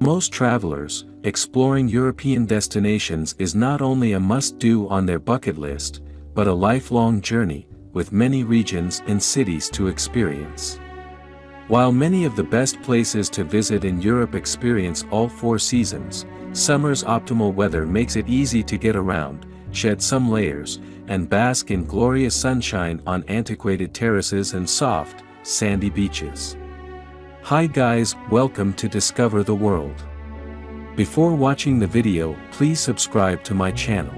Most travelers, exploring European destinations is not only a must-do on their bucket list, but a lifelong journey, with many regions and cities to experience. While many of the best places to visit in Europe experience all 4 seasons, summer's optimal weather makes it easy to get around, shed some layers, and bask in glorious sunshine on antiquated terraces and soft, sandy beaches. Hi guys, welcome to Discover the World. Before watching the video, please subscribe to my channel.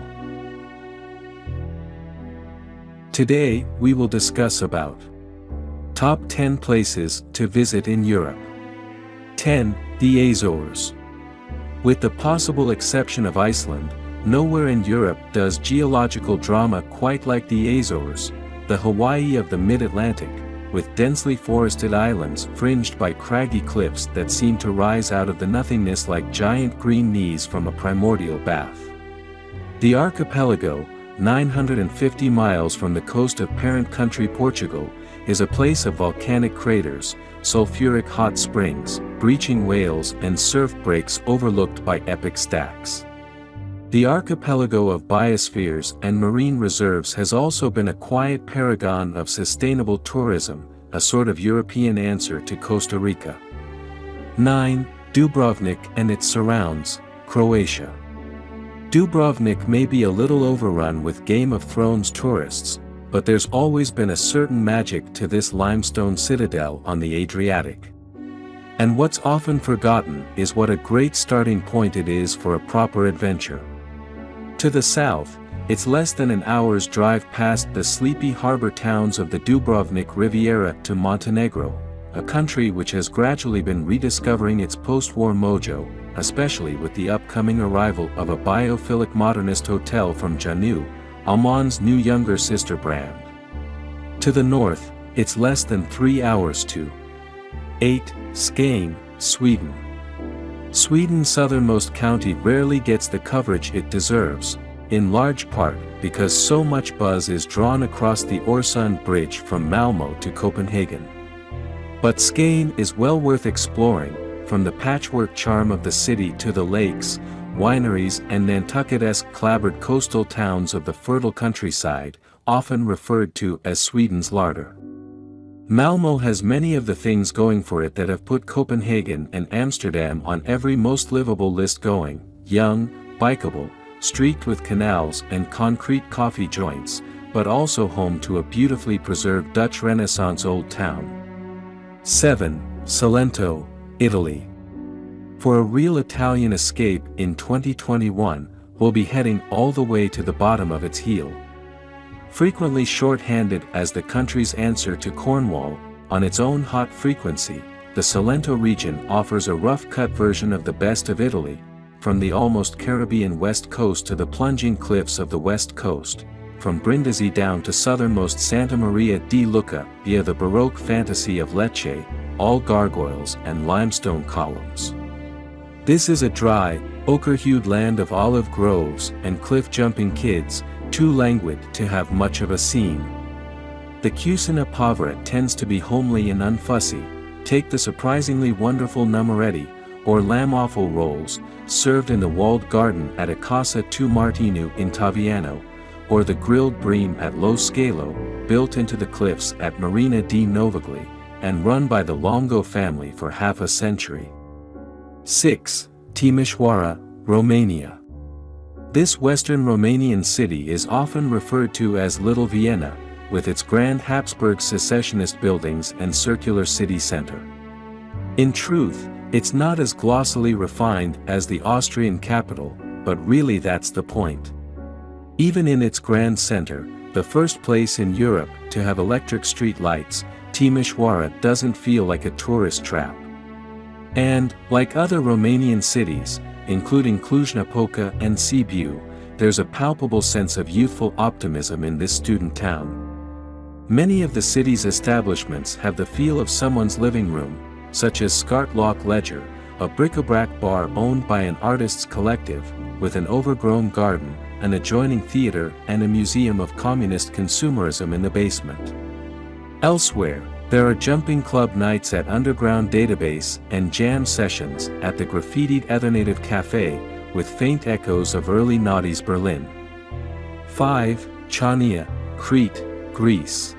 Today, we will discuss about Top 10 places to visit in Europe. 10. The Azores. With the possible exception of Iceland, nowhere in Europe does geological drama quite like the Azores, the Hawaii of the mid-Atlantic, with densely forested islands fringed by craggy cliffs that seem to rise out of the nothingness like giant green knees from a primordial bath. The archipelago, 950 miles from the coast of parent country Portugal, is a place of volcanic craters, sulfuric hot springs, breaching whales and surf breaks overlooked by epic stacks. The archipelago of biospheres and marine reserves has also been a quiet paragon of sustainable tourism, a sort of European answer to Costa Rica. 9. Dubrovnik and its surrounds, Croatia. Dubrovnik may be a little overrun with Game of Thrones tourists, but there's always been a certain magic to this limestone citadel on the Adriatic. And what's often forgotten is what a great starting point it is for a proper adventure. To the south, it's less than an hour's drive past the sleepy harbor towns of the Dubrovnik Riviera to Montenegro, a country which has gradually been rediscovering its post-war mojo, especially with the upcoming arrival of a biophilic modernist hotel from Janu, Almon's new younger sister brand. To the north, it's less than 3 hours to 8. Skåne, Sweden. Sweden's southernmost county rarely gets the coverage it deserves, in large part because so much buzz is drawn across the Öresund Bridge from Malmö to Copenhagen. But Skåne is well worth exploring, from the patchwork charm of the city to the lakes, wineries and Nantucket-esque clabbered coastal towns of the fertile countryside, often referred to as Sweden's larder. Malmö has many of the things going for it that have put Copenhagen and Amsterdam on every most livable list going: young, bikeable, streaked with canals and concrete coffee joints, but also home to a beautifully preserved Dutch Renaissance old town. 7. Salento, Italy. For a real Italian escape in 2021, we'll be heading all the way to the bottom of its heel. Frequently short-handed as the country's answer to Cornwall, on its own hot frequency, the Salento region offers a rough-cut version of the best of Italy, from the almost Caribbean west coast to the plunging cliffs of the west coast, from Brindisi down to southernmost Santa Maria di Lucca via the Baroque fantasy of Lecce, all gargoyles and limestone columns. This is a dry, ochre-hued land of olive groves and cliff-jumping kids, too languid to have much of a scene. The cucina povera tends to be homely and unfussy. Take the surprisingly wonderful numeretti, or lamb offal rolls, served in the walled garden at a Casa tu Martinu in Taviano, or the grilled bream at Lo Scalo, built into the cliffs at Marina di Novagli, and run by the Longo family for half a century. 6. Timișoara, Romania. This western Romanian city is often referred to as Little Vienna, with its grand Habsburg secessionist buildings and circular city center. In truth, it's not as glossily refined as the Austrian capital, but really that's the point. Even in its grand center, the first place in Europe to have electric street lights, Timișoara doesn't feel like a tourist trap. And, like other Romanian cities, including Cluj-Napoca and Sibiu, there's a palpable sense of youthful optimism in this student town. Many of the city's establishments have the feel of someone's living room, such as Skartlock Ledger, a bric-a-brac bar owned by an artists' collective, with an overgrown garden, an adjoining theater and a museum of communist consumerism in the basement. Elsewhere, There are jumping club nights at Underground Database and jam sessions at the graffitied Ethernative Cafe, with faint echoes of early noughties Berlin. 5. Chania, Crete, Greece.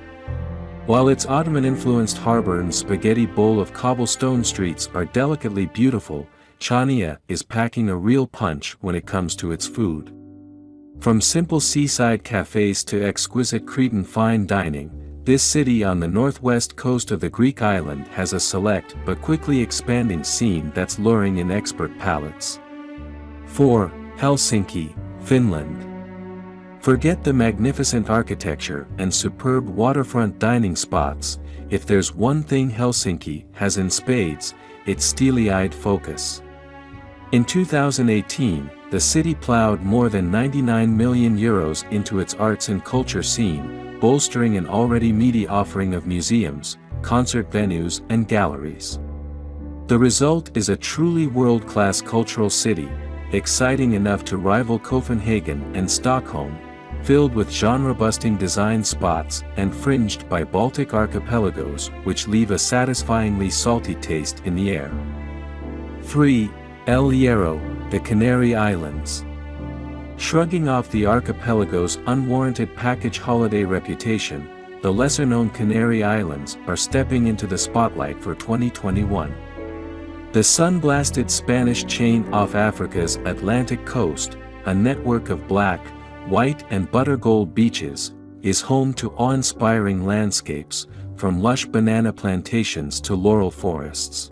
While its Ottoman-influenced harbor and spaghetti bowl of cobblestone streets are delicately beautiful, Chania is packing a real punch when it comes to its food. From simple seaside cafes to exquisite Cretan fine dining, this city on the northwest coast of the Greek island has a select but quickly expanding scene that's luring in expert palates. 4. Helsinki, Finland. Forget the magnificent architecture and superb waterfront dining spots. If there's one thing Helsinki has in spades, it's steely-eyed focus. In 2018, the city plowed more than €99 million into its arts and culture scene, bolstering an already meaty offering of museums, concert venues and galleries. The result is a truly world-class cultural city, exciting enough to rival Copenhagen and Stockholm, filled with genre-busting design spots and fringed by Baltic archipelagos which leave a satisfyingly salty taste in the air. 3. El Hierro, the Canary Islands. Shrugging off the archipelago's unwarranted package holiday reputation, the lesser-known Canary Islands are stepping into the spotlight for 2021. The sun-blasted Spanish chain off Africa's Atlantic coast, a network of black, white and buttergold beaches, is home to awe-inspiring landscapes, from lush banana plantations to laurel forests.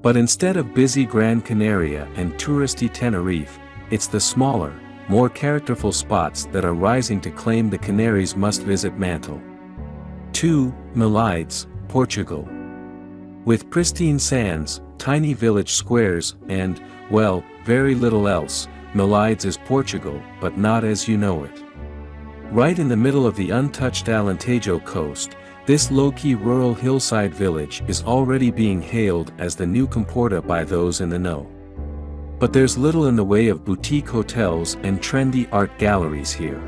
But instead of busy Gran Canaria and touristy Tenerife, it's the smaller, more characterful spots that are rising to claim the Canaries' must-visit mantle. 2. Melides, Portugal. With pristine sands, tiny village squares, and, well, very little else, Melides is Portugal, but not as you know it. Right in the middle of the untouched Alentejo coast, this low-key rural hillside village is already being hailed as the new Comporta by those in the know. But there's little in the way of boutique hotels and trendy art galleries here.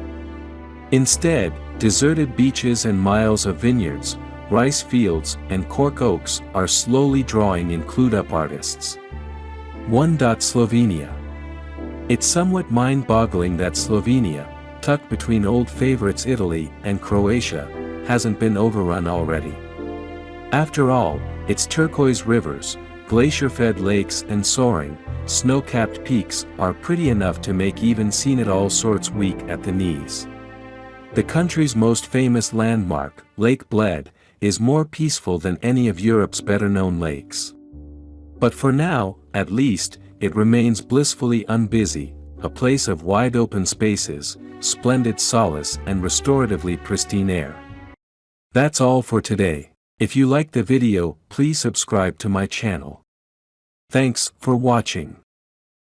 Instead, deserted beaches and miles of vineyards, rice fields and cork oaks are slowly drawing in clued-up artists. 1. Slovenia. It's somewhat mind-boggling that Slovenia, tucked between old favorites Italy and Croatia, hasn't been overrun already. After all, its turquoise rivers, glacier-fed lakes and soaring, snow-capped peaks are pretty enough to make even seen-it-all-sorts weak at the knees. The country's most famous landmark, Lake Bled, is more peaceful than any of Europe's better-known lakes. But for now, at least, it remains blissfully unbusy, a place of wide-open spaces, splendid solace and restoratively pristine air. That's all for today. If you liked the video, please subscribe to my channel. Thanks for watching.